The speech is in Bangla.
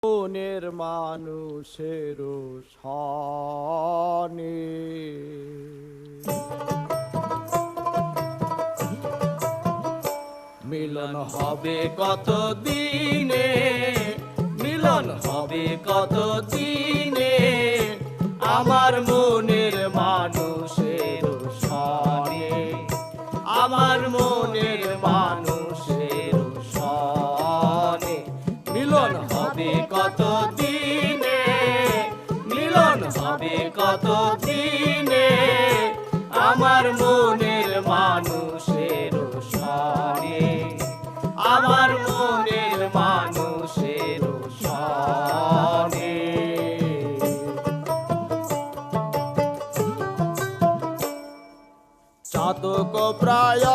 মনের মানুষের সনে মিলন হবে কত দিনে, মিলন হবে কত দিনে আমার মনের মানুষের সনে, আমার মনের মানুষের সনে মিলন হবে কত দিনে, মিলন হবে কত দিনে আমার মনের মানুষের সনে, আমার মনের মানুষের সনে। চাতক প্রায়